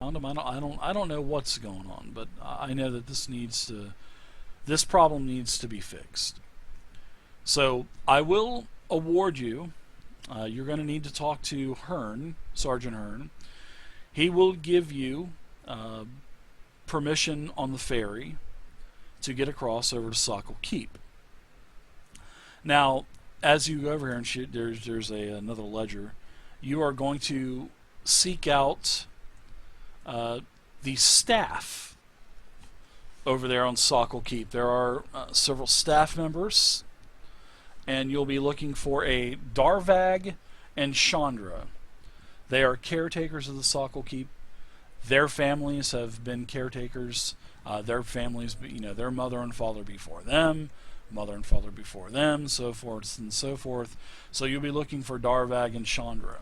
I don't know what's going on, but I know that this problem needs to be fixed. So I will award you. You're going to need to talk to Hearn, Sergeant Hearn. He will give you uh, permission on the ferry to get across over to Sokol Keep. Now, as you go over here and shoot, there's another ledger. You are going to seek out uh, the staff over there on Sokol Keep. There are several staff members, and you'll be looking for a Darvag and Chandra. They are caretakers of the Sokol Keep. Their families have been caretakers. Their families, their mother and father before them, mother and father before them, so forth and so forth. So you'll be looking for Darvag and Chandra.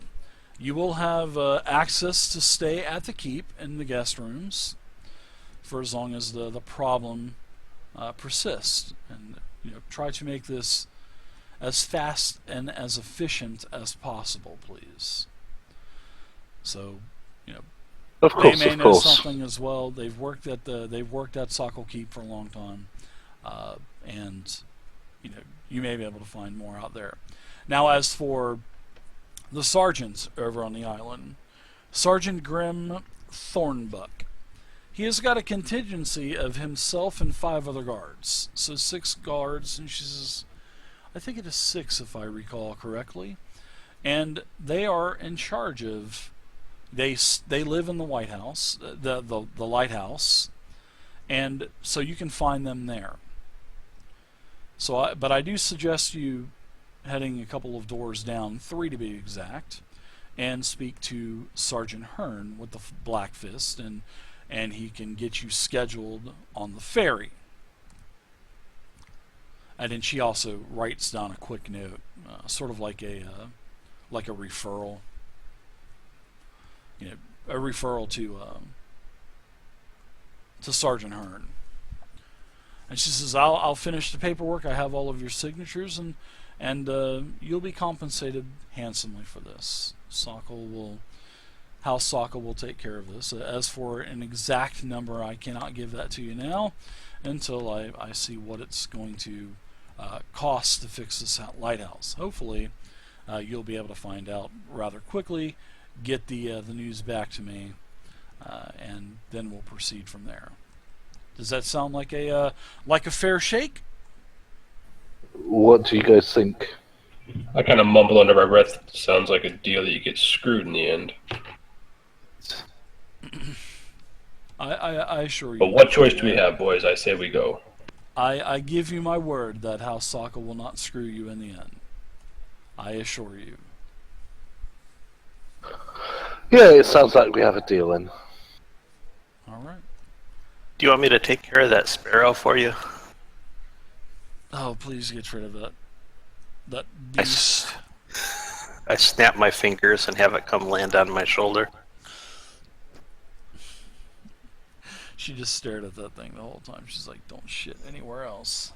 You will have access to stay at the keep in the guest rooms for as long as the problem persists, and try to make this as fast and as efficient as possible, please. So, Of they course, may of know course. something as well. They've worked at Sokol Keep for a long time, and you may be able to find more out there. Now, as for the sergeants over on the island, Sergeant Grim Thornbuck, he has got a contingency of himself and 5 other guards, so 6 guards, and she says, I think it is 6 if I recall correctly, and they are in charge of. They live in the White House, the lighthouse, and so you can find them there. But I do suggest you heading a couple of doors down, 3 to be exact, and speak to Sergeant Hearn with the Black Fist, and he can get you scheduled on the ferry. And then she also writes down a quick note, sort of like a referral. A referral to Sergeant Hearn. And she says, I'll finish the paperwork. I have all of your signatures, and you'll be compensated handsomely for this. House Sokol will take care of this. As for an exact number, I cannot give that to you now until I see what it's going to cost to fix this lighthouse. Hopefully, you'll be able to find out rather quickly. Get the news back to me, and then we'll proceed from there. Does that sound like a fair shake? What do you guys think? I kind of mumble under my breath. Sounds like a deal that you get screwed in the end. I assure you. But what choice do we have, boys? I say we go. I give you my word that House Sokol will not screw you in the end. I assure you. Yeah, it sounds like we have a deal then. All right. Do you want me to take care of that sparrow for you? Oh, please get rid of that. That I, beast. I snap my fingers and have it come land on my shoulder. She just stared at that thing the whole time. She's like, don't shit anywhere else.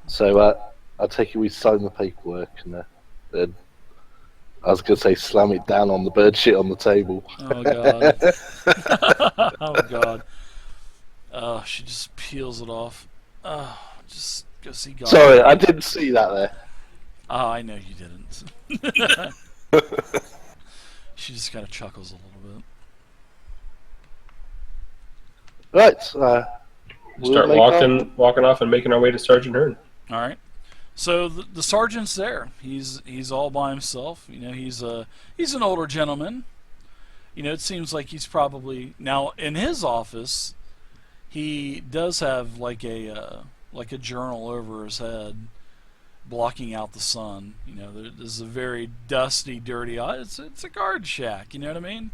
So I take it we sign the paperwork, and then I was going to say slam it down on the bird shit on the table. Oh, God. Oh, God. Oh, she just peels it off. Oh, just go see God. Sorry, I didn't see that there. Oh, I know you didn't. She just kind of chuckles a little bit. Right. We'll start walking off and making our way to Sergeant Hearn. All right. So the sergeant's there. He's all by himself. He's an older gentleman. It seems like he's probably now in his office. He does have like a journal over his head, blocking out the sun. This is a very dusty, dirty. It's a guard shack. You know what I mean?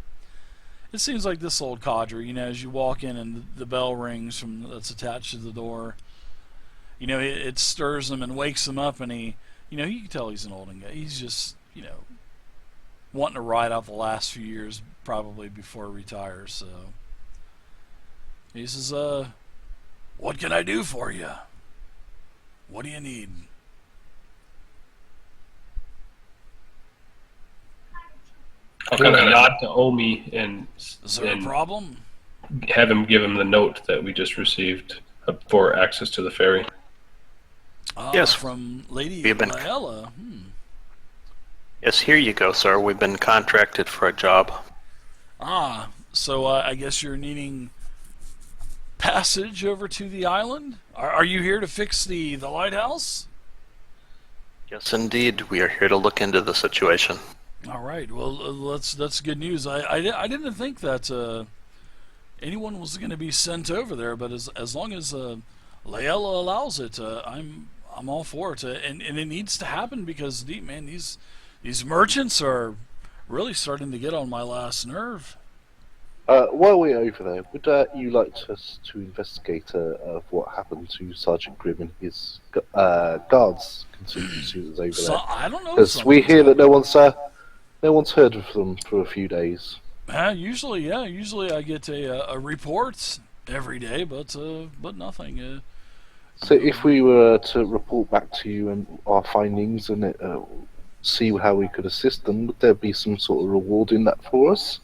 It seems like this old codger. As you walk in and the bell rings that's attached to the door. It stirs him and wakes him up, and he, you can tell he's an old guy. He's just, wanting to ride out the last few years probably before he retires. So he says, "What can I do for you? What do you need?" I'll kind of nod to Omi and Is there a problem? have him give him the note that we just received for access to the ferry. Yes. From Lady We've been- Laella. Yes, here you go, sir. We've been contracted for a job. So I guess you're needing passage over to the island? Are you here to fix the lighthouse? Yes, indeed. We are here to look into the situation. All right. Well, that's good news. I didn't think that anyone was going to be sent over there, but as long as Laella allows it, I'm all for it. And it needs to happen because man, these merchants are really starting to get on my last nerve. While we're over there, would you like us to investigate of what happened to Sergeant Grimm and his guards, constituents over there? I don't know. Because we hear that no one's heard of them for a few days. Usually I get a report every day, but nothing. So if we were to report back to you and our findings and see how we could assist them, would there be some sort of reward in that for us?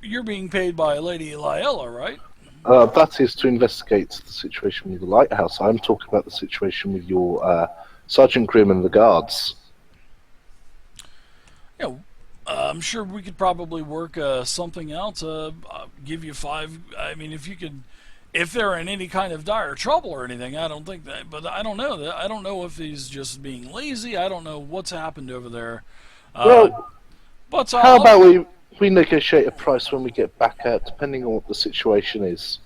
You're being paid by Lady Laella, right? That is to investigate the situation with the lighthouse. I'm talking about the situation with your Sergeant Grimm and the guards. Yeah, I'm sure we could probably work something out. Give you 5. I mean, if they're in any kind of dire trouble or anything, I don't think that. But I don't know that. I don't know if he's just being lazy. I don't know what's happened over there. But how about we negotiate a price when we get back out, depending on what the situation is?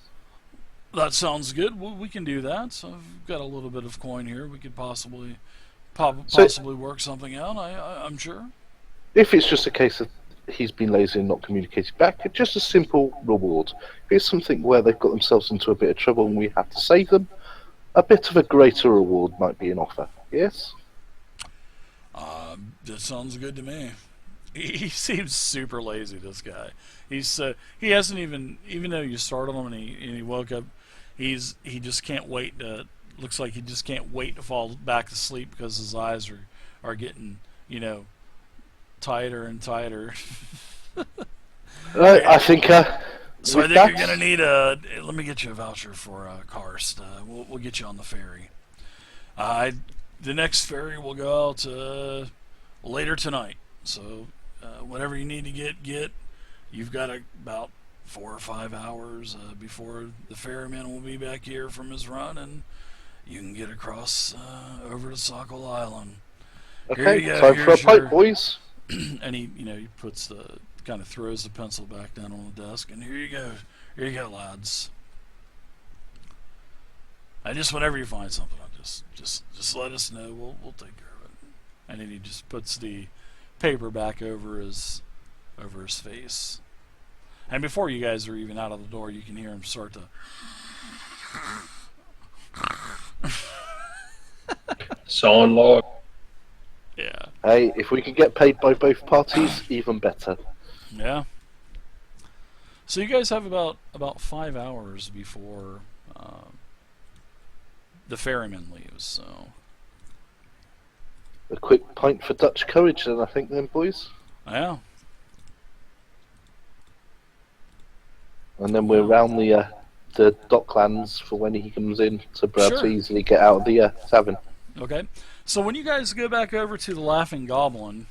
That sounds good. We can do that. So I've got a little bit of coin here. We could possibly work something out. I'm sure. If it's just a case of he's been lazy and not communicated back, it's just a simple reward. If it's something where they've got themselves into a bit of trouble and we have to save them, a bit of a greater reward might be an offer. Yes? That sounds good to me. He seems super lazy, this guy. He hasn't even though you started him and he woke up, he just can't wait looks like he just can't wait to fall back to sleep because his eyes are getting, tighter and tighter. I think so I think you're gonna need let me get you a voucher for Karst. We'll get you on the ferry. The next ferry will go out later tonight. So whatever you need to get. You've got about 4 or 5 hours before the ferryman will be back here from his run, and you can get across over to Sokol Island. Okay, here you go. time for a pipe, boys. And he puts kind of throws the pencil back down on the desk, and here you go, lads. And just whenever you find something, just let us know. We'll take care of it. And then he just puts the paper back over his face. And before you guys are even out of the door, you can hear him start to. Sawing log. Yeah. Hey, if we can get paid by both parties, even better. Yeah. So you guys have about 5 hours before the ferryman leaves. So A quick pint for Dutch courage, then I think, boys. yeah. And then we're round the docklands for when he comes in to be able to Sure. easily get out of the tavern. Okay. So when you guys go back over to the Laughing Goblin,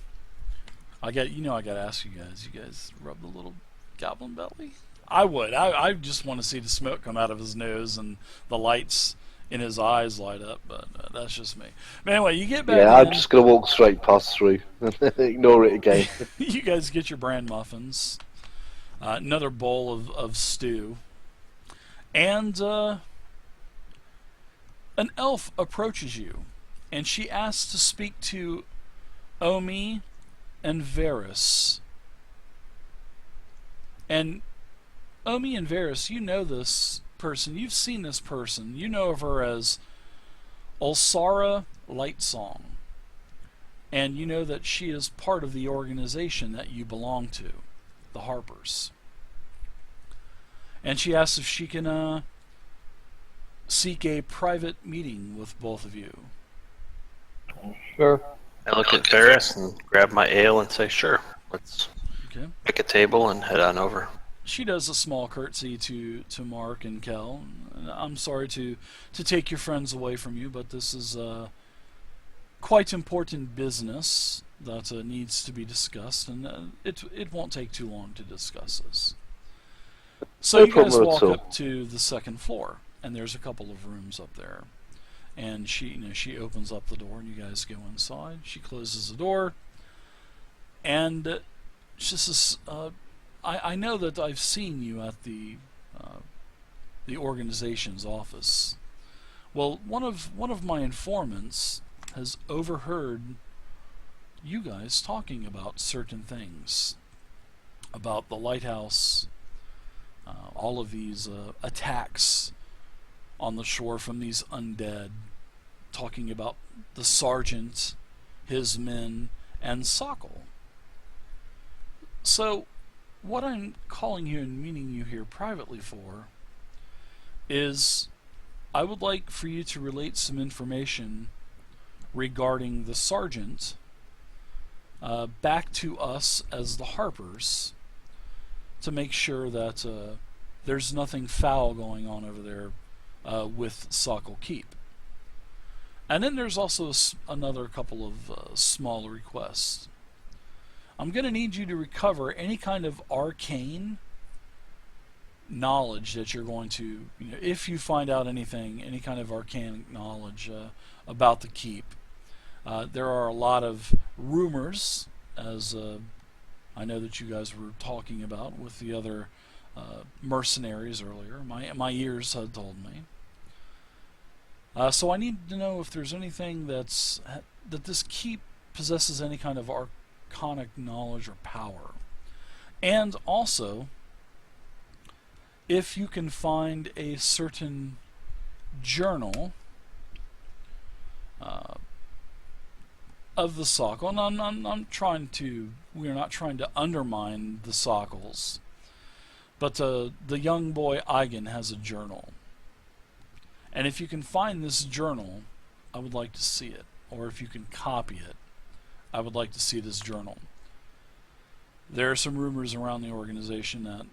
I got to ask you guys. You guys rub the little goblin belly? I would. I just want to see the smoke come out of his nose and the lights in his eyes light up, but that's just me. But anyway, you get back Yeah, in. I'm just going to walk straight past through and ignore it again. You guys get your bran muffins, another bowl of stew, and an elf approaches you, and she asks to speak to Omi and Varys. And Omi and Varys, you know this person. You've seen this person. You know of her as Ulsara Lightsong. And you know that she is part of the organization that you belong to, the Harpers. And she asks if she can seek a private meeting with both of you. Sure. I look at Ferris and grab my ale and say, sure, let's Okay. pick a table and head on over. She does a small curtsy to Mark and Kel. I'm sorry to take your friends away from you, but this is quite important business that needs to be discussed, and it won't take too long to discuss this. So No you guys problem at walk all. up to the second floor, and there's a couple of rooms up there. And she opens up the door, and you guys go inside. She closes the door, and she says, I know that I've seen you at the organization's office. Well, one of my informants has overheard you guys talking about certain things, about the lighthouse, all of these attacks on the shore from these undead, talking about the sergeant, his men, and Sokol. So, what I'm calling you and meeting you here privately for is I would like for you to relate some information regarding the sergeant back to us as the Harpers to make sure that there's nothing foul going on over there with Sokol Keep. And then there's also another couple of small requests. I'm going to need you to recover any kind of arcane knowledge that you're going to, if you find out anything, any kind of arcane knowledge about the keep. There are a lot of rumors, as I know that you guys were talking about with the other mercenaries earlier. My ears had told me. So I need to know if there's anything that this keep possesses any kind of arcanic knowledge or power. And also, if you can find a certain journal of the Sokol, and we are not trying to undermine the Sokols, but the young boy Eigen has a journal. And if you can find this journal, I would like to see it. Or if you can copy it, I would like to see this journal. There are some rumors around the organization that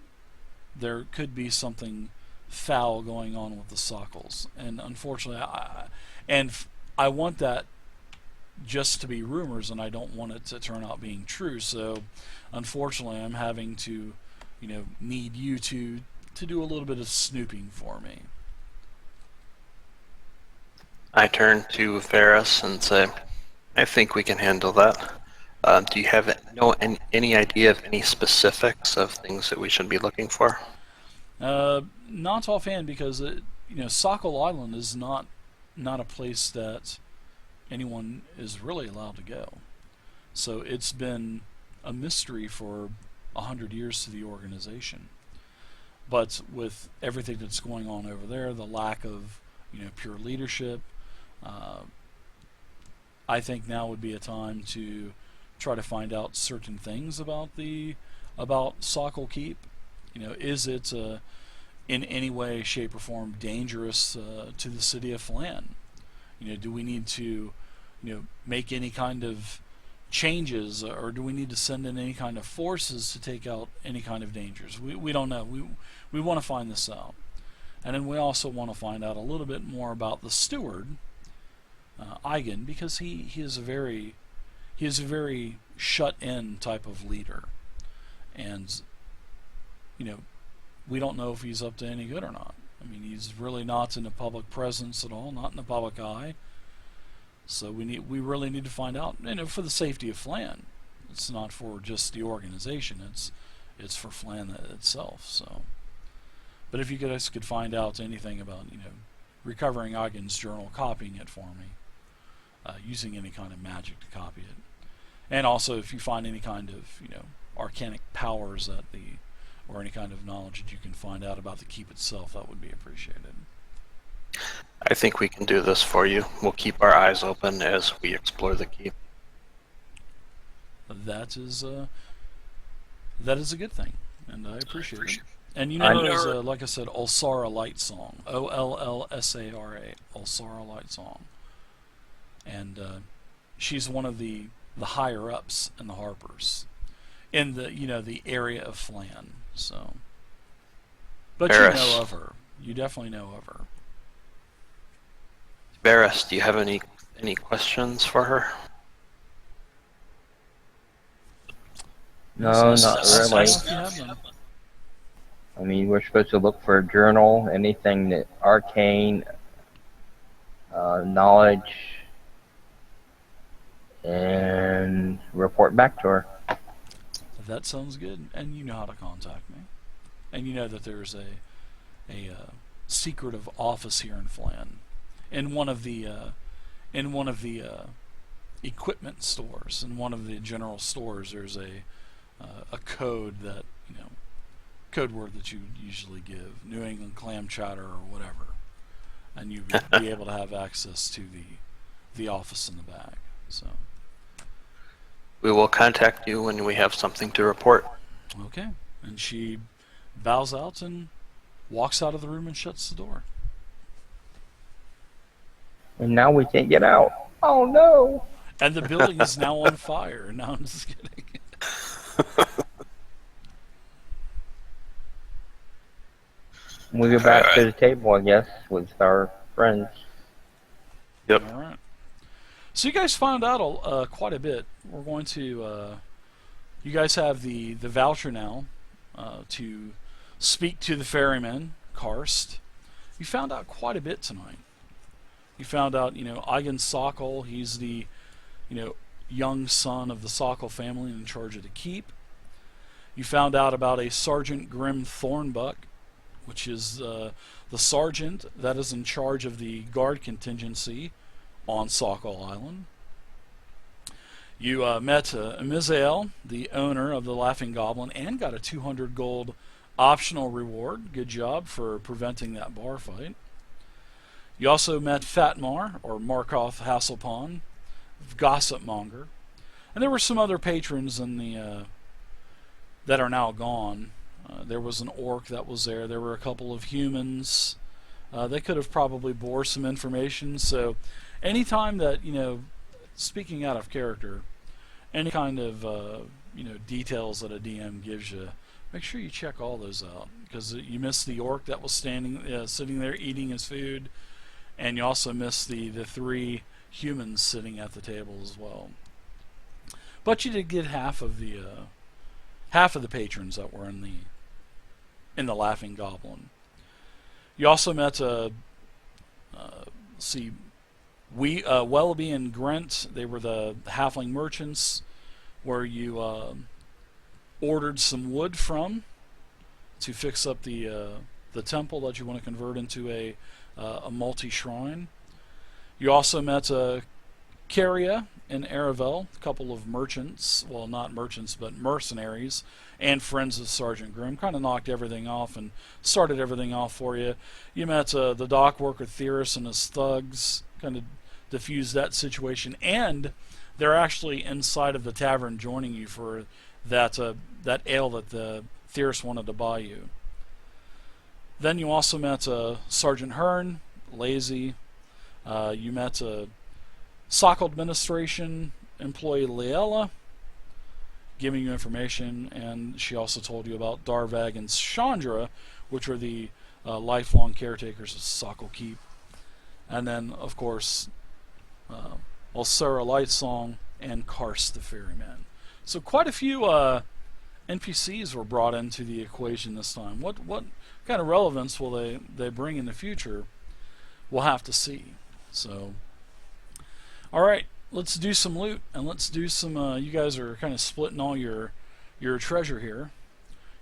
there could be something foul going on with the Sokols. And unfortunately, I want that just to be rumors, and I don't want it to turn out being true. So unfortunately, I'm having to, need you to do a little bit of snooping for me. I turn to Ferris and say, I think we can handle that. Do you have any idea of any specifics of things that we should be looking for? Not offhand, because Sokol Island is not a place that anyone is really allowed to go. So it's been a mystery for 100 years to the organization. But with everything that's going on over there, the lack of pure leadership, I think now would be a time to try to find out certain things about Sokol Keep. Is it in any way, shape, or form dangerous to the city of Flan? Do we need to make any kind of changes, or do we need to send in any kind of forces to take out any kind of dangers? We don't know. We want to find this out. And then we also want to find out a little bit more about the steward, Eigen, because he is a very shut-in type of leader, and we don't know if he's up to any good or not. I mean, he's really not in the public presence at all, not in the public eye. So we really need to find out, for the safety of Flan. It's not for just the organization. It's for Flan itself. So, but if you guys could find out anything about recovering Eigen's journal, copying it for me, using any kind of magic to copy it, and also if you find any kind of arcanic powers or any kind of knowledge that you can find out about the keep itself, that would be appreciated. I think we can do this for you. We'll keep our eyes open as we explore the keep. That is a good thing, and I appreciate it. And is like I said, Ulsara Light Song, Ollsara, Ulsara Light Song, and she's one of the higher ups in the Harpers, in the the area of Flan. So, but Varys. you know of her. You definitely know of her. Varys, do you have any questions for her? No, So, not ask really. if you have them. I mean, we're supposed to look for a journal, anything that arcane, knowledge, and report back to her. That sounds good, and you know how to contact me, and you know that there's a secretive office here in Flan, in one of the equipment stores, in one of the general stores. There's a code that code word that you usually give, New England clam chowder or whatever, and you would be able to have access to the office in the back. So. We will contact you when we have something to report. Okay. And she bows out and walks out of the room and shuts the door. And now we can't get out. Oh no! And the building is now on fire. No, I'm just kidding. We go back to the table, I guess, with our friends. Yep. All right. So you guys found out quite a bit. We're going to. You guys have the voucher now to speak to the ferryman, Karst. You found out quite a bit tonight. You found out, Eigen Sokol. He's the, young son of the Sokol family in charge of the keep. You found out about a Sergeant Grim Thornbuck, which is the sergeant that is in charge of the guard contingency on Sokol Island. You met Mizael, the owner of the Laughing Goblin, and got a 200 gold optional reward. Good job for preventing that bar fight. You also met Fatmar, or Markov Hasselpon, Gossip Monger. And there were some other patrons in the that are now gone. There was an orc that was there. There were a couple of humans. They could have probably bore some information. So anytime that, speaking out of character, any kind of, details that a DM gives you, make sure you check all those out. Because you missed the orc that was sitting there eating his food. And you also missed the 3 humans sitting at the table as well. But you did get half of the patrons that were in the Laughing Goblin. You also met Welby and Grent. They were the halfling merchants where you ordered some wood from to fix up the temple that you want to convert into a multi-shrine. You also met Caria and Aravel, a couple of merchants, well, not merchants, but mercenaries, and friends of Sergeant Grimm. Kind of knocked everything off and started everything off for you. You met the dock worker Theris and his thugs, kind of diffused that situation, and they're actually inside of the tavern joining you for that ale that the Theris wanted to buy you. Then you also met Sergeant Hearn, Lazy. You met Sokol administration employee Leela, giving you information, and she also told you about Darvag and Chandra, which are the lifelong caretakers of Sokol Keep. And then, of course, Ulsura Lightsong and Karst the Ferryman. So quite a few NPCs were brought into the equation this time. What kind of relevance will they bring in the future? We'll have to see. So, all right, let's do some loot, and let's do some. You guys are kind of splitting all your treasure here.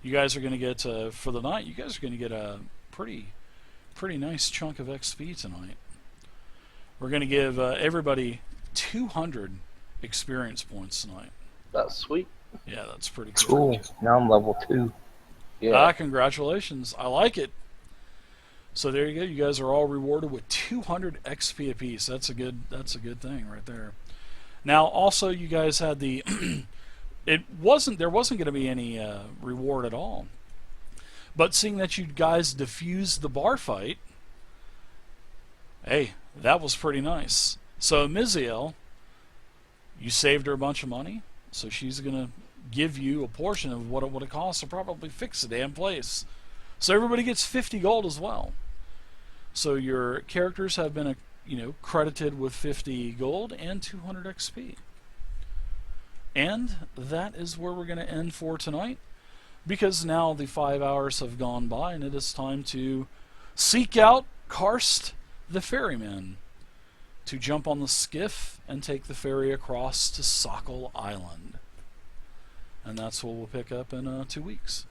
You guys are going to get for the night. You guys are going to get a pretty nice chunk of XP tonight. We're going to give everybody 200 experience points tonight. That's sweet. Yeah, that's pretty cool. Cool. Now I'm level 2. Yeah. Congratulations. I like it. So there you go. You guys are all rewarded with 200 XP apiece. That's a good thing right there. Now, also, you guys had the there wasn't going to be any reward at all. But seeing that you guys diffused the bar fight, hey, that was pretty nice. So Miziel, You saved her a bunch of money, so she's going to give you a portion of what it would have cost to probably fix the damn place. So everybody gets 50 gold as well. So your characters have been, credited with 50 gold and 200 XP. And that is where we're going to end for tonight, because now the 5 hours have gone by and it is time to seek out Karst the ferryman to jump on the skiff and take the ferry across to Sokol Island. And that's what we'll pick up in 2 weeks.